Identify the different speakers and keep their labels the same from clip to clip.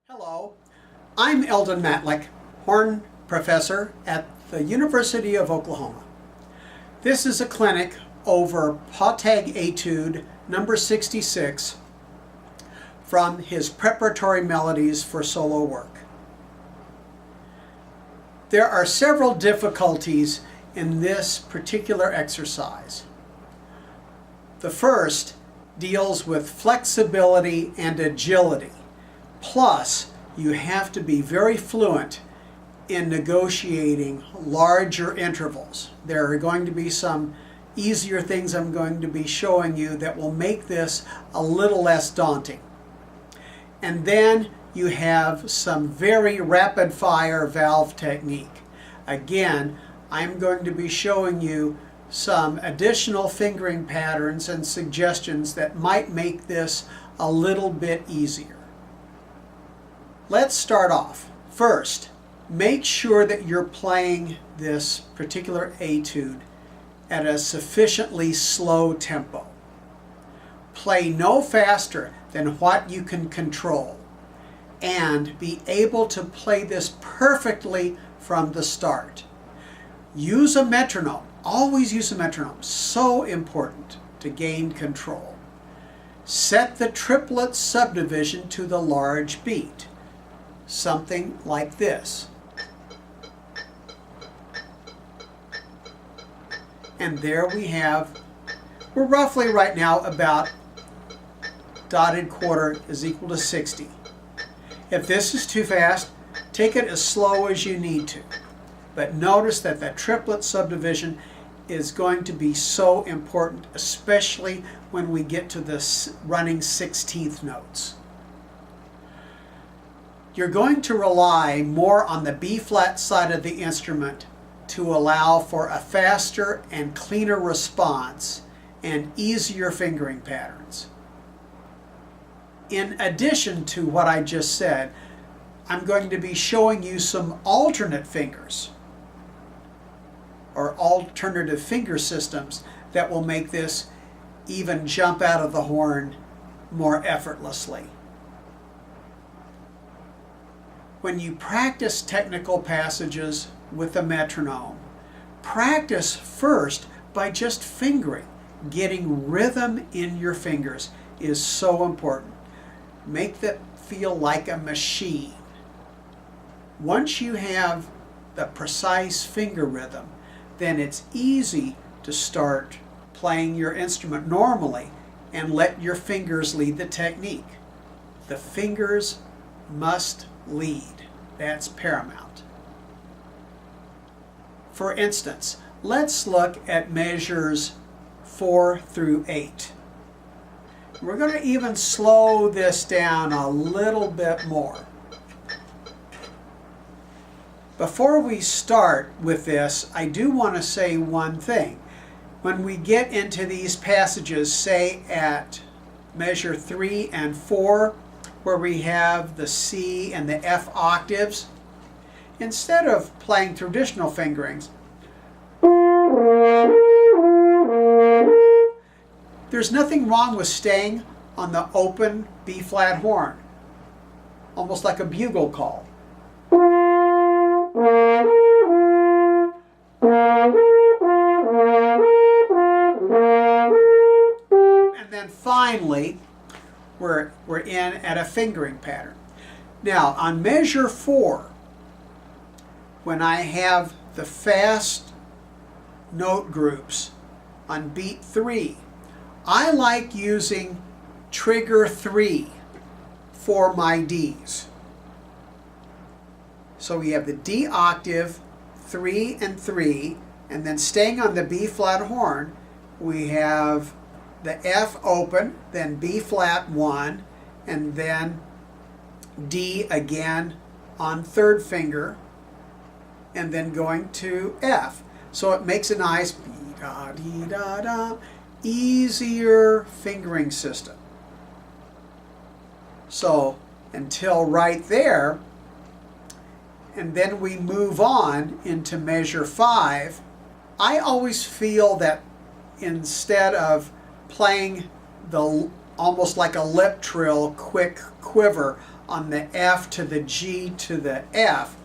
Speaker 1: Hello, I'm Eldon Matlick, horn professor at the University of Oklahoma. This is a clinic over Pottag Etude number 66 from his Preparatory Melodies for solo work. There are several difficulties in this particular exercise. The first deals with flexibility and agility. Plus, you have to be very fluent in negotiating larger intervals. There are going to be some easier things I'm going to be showing you that will make this a little less daunting. And then you have some very rapid fire valve technique. Again, I'm going to be showing you some additional fingering patterns and suggestions that might make this a little bit easier. Let's start off. First, make sure that you're playing this particular etude at a sufficiently slow tempo. Play no faster than what you can control and be able to play this perfectly from the start. Use a metronome. Always use a metronome. So important to gain control. Set the triplet subdivision to the large beat. Something like this. And there we have, we're roughly right now about dotted quarter is equal to 60. If this is too fast, take it as slow as you need to. But notice that the triplet subdivision is going to be so important, especially when we get to the running 16th notes. You're going to rely more on the B-flat side of the instrument to allow for a faster and cleaner response and easier fingering patterns. In addition to what I just said, I'm going to be showing you some alternate fingers or alternative finger systems that will make this even jump out of the horn more effortlessly. When you practice technical passages with a metronome, practice first by just fingering. Getting rhythm in your fingers is so important. Make that feel like a machine. Once you have the precise finger rhythm, then it's easy to start playing your instrument normally and let your fingers lead the technique. The fingers must lead. That's paramount. For instance, let's look at measures 4 through 8. We're going to even slow this down a little bit more. Before we start with this, I do want to say one thing. When we get into these passages, say at measure 3 and 4, where we have the C and the F octaves, instead of playing traditional fingerings, there's nothing wrong with staying on the open B-flat horn, almost like a bugle call. And then finally, we're in at a fingering pattern. Now, on measure 4, when I have the fast note groups on beat 3, I like using trigger 3 for my Ds. So we have the D octave, 3 and 3, and then staying on the B-flat horn, we have the F open, then B-flat 1, and then D again on third finger, and then going to F. So it makes a nice dee-da-dee-da-da, easier fingering system. So until right there, and then we move on into measure 5, I always feel that instead of playing the almost like a lip trill, quick quiver, on the F to the G to the F.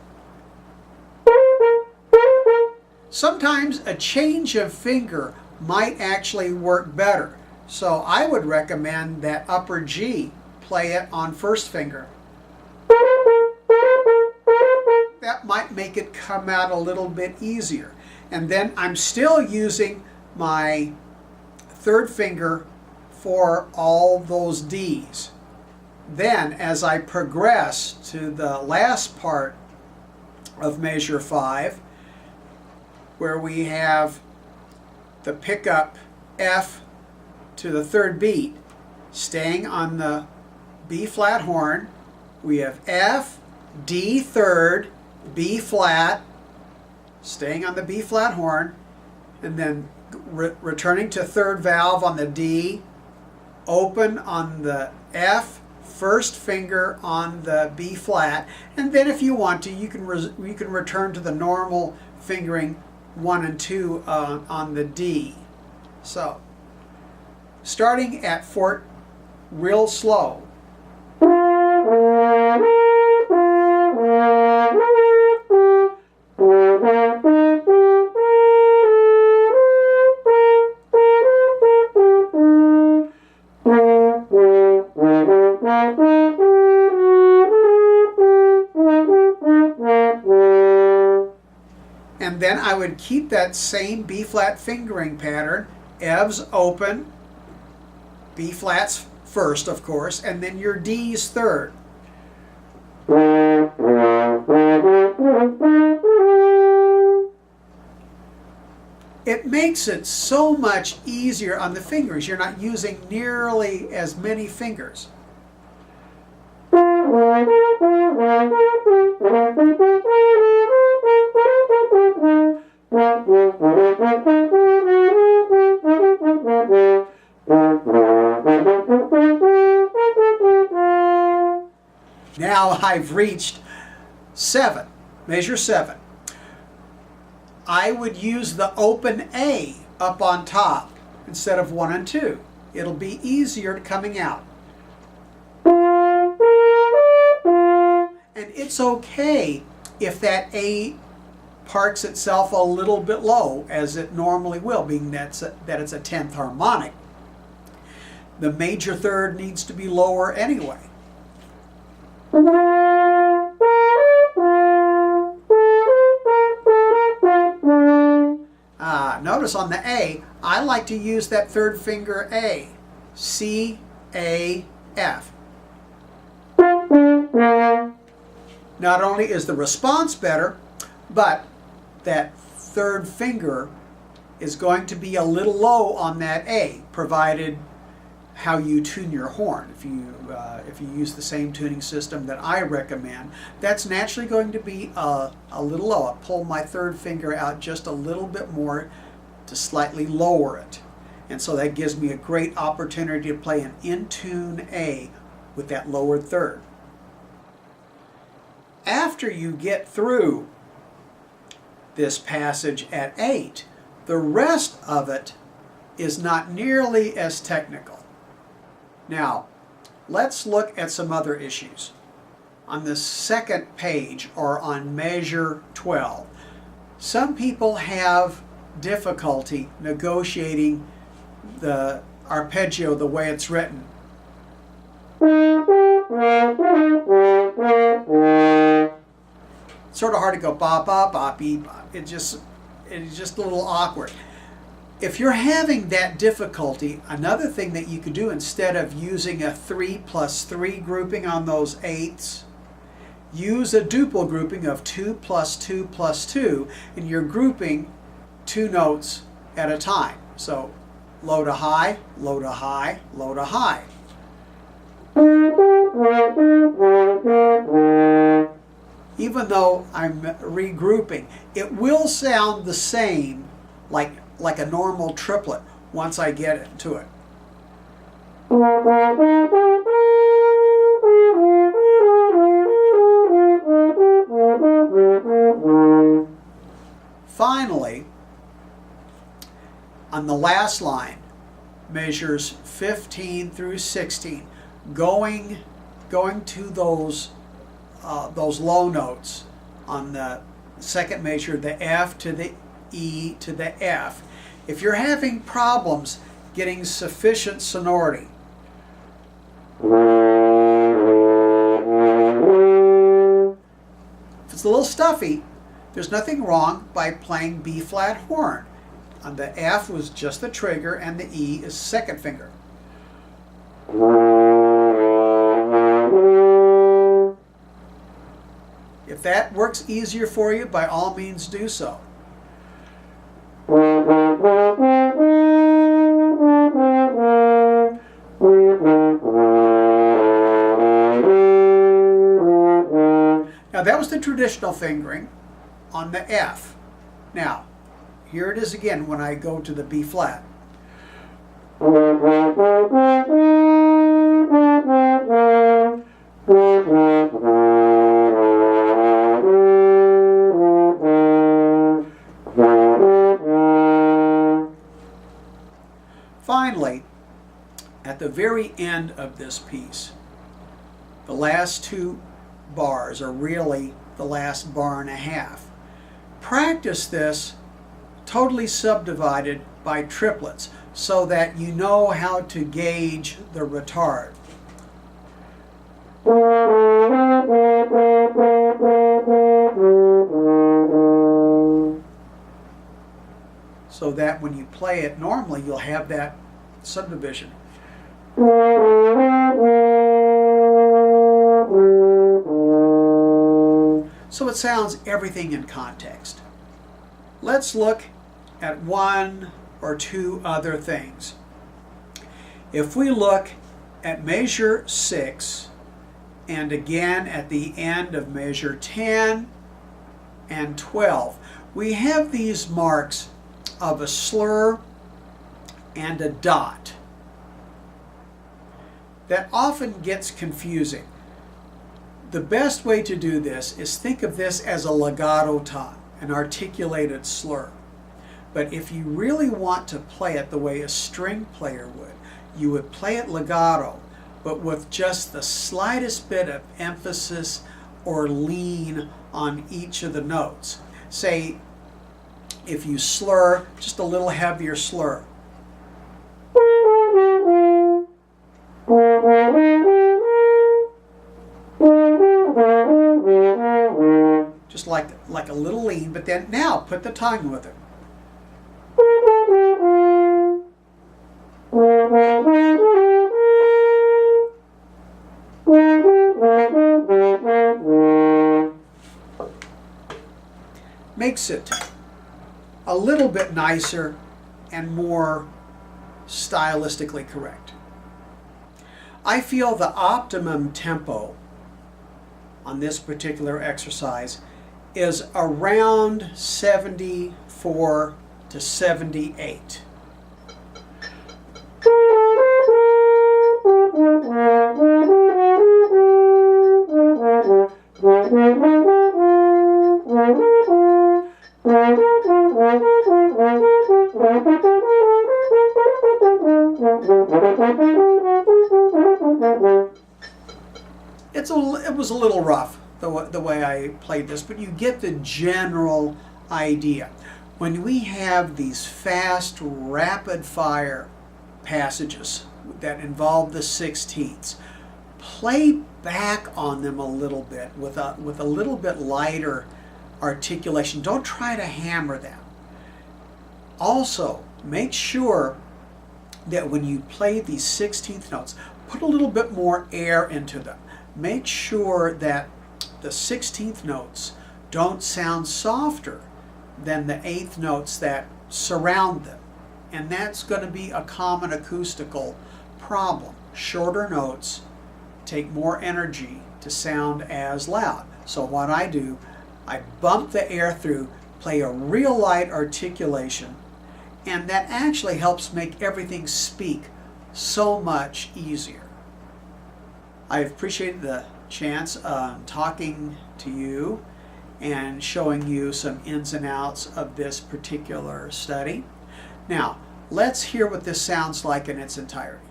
Speaker 1: Sometimes a change of finger might actually work better. So I would recommend that upper G, play it on first finger. That might make it come out a little bit easier. And then I'm still using my third finger for all those Ds. Then as I progress to the last part of measure 5, where we have the pickup F to the third beat, staying on the B flat horn, we have F, D third, B flat, staying on the B flat horn, and then returning to third valve on the D, open on the F, first finger on the B flat, and then if you want to, you can return to the normal fingering 1 and 2 on the D. So, starting at fourth real slow. And then I would keep that same B flat fingering pattern, F's open, B flats first of course, and then your D's third. It makes it so much easier on the fingers. You're not using nearly as many fingers. Now I've reached 7, measure 7. I would use the open A up on top instead of 1 and 2. It'll be easier coming out. And it's okay if that A parks itself a little bit low, as it normally will, being that it's a 10th harmonic. The major third needs to be lower anyway. Notice on the A, I like to use that third finger A. C, A, F. Not only is the response better, but that third finger is going to be a little low on that A, provided how you tune your horn. If you use the same tuning system that I recommend, that's naturally going to be a little low. I pull my third finger out just a little bit more to slightly lower it. And so that gives me a great opportunity to play an in-tune A with that lowered third. After you get through this passage at 8, the rest of it is not nearly as technical. Now, let's look at some other issues. On the second page, or on measure 12, some people have difficulty negotiating the arpeggio the way it's written. It's sort of hard to go ba ba ba beep. It's just a little awkward. If you're having that difficulty, another thing that you could do, instead of using a 3+3 grouping on those 8ths, use a duple grouping of 2+2+2, and you're grouping 2 notes at a time. So low to high, low to high, low to high. Even though I'm regrouping, it will sound the same like a normal triplet once I get into it. Finally, on the last line, measures 15 through 16, going going to those low notes on the second measure, the F to the E to the F. If you're having problems getting sufficient sonority, if it's a little stuffy, there's nothing wrong by playing B flat horn. On the F was just the trigger and the E is second finger. If that works easier for you, by all means do so. Now that was the traditional fingering on the F. Now, here it is again when I go to the B flat. Finally, at the very end of this piece, the last two bars are really the last bar and a half. Practice this totally subdivided by triplets so that you know how to gauge the retard. So that when you play it normally, you'll have that subdivision. So it sounds everything in context. Let's look at one or two other things. If we look at measure 6 and again at the end of measure 10 and 12, we have these marks of a slur and a dot. That often gets confusing. The best way to do this is think of this as a legato time, an articulated slur. But if you really want to play it the way a string player would, you would play it legato, but with just the slightest bit of emphasis or lean on each of the notes. Say, if you slur, just a little heavier slur. Just like a little lean, but then now put the tongue with it. Makes it a little bit nicer and more stylistically correct. I feel the optimum tempo on this particular exercise is around 74 to 78. It was a little rough the way I played this, but you get the general idea. When we have these fast, rapid-fire passages that involve the 16ths, play back on them a little bit with a little bit lighter articulation. Don't try to hammer them. Also, make sure that when you play these 16th notes, put a little bit more air into them. Make sure that the 16th notes don't sound softer than the 8th notes that surround them. And that's going to be a common acoustical problem. Shorter notes take more energy to sound as loud. So what I do, I bump the air through, play a real light articulation, and that actually helps make everything speak so much easier. I appreciate the chance of talking to you and showing you some ins and outs of this particular study. Now, let's hear what this sounds like in its entirety.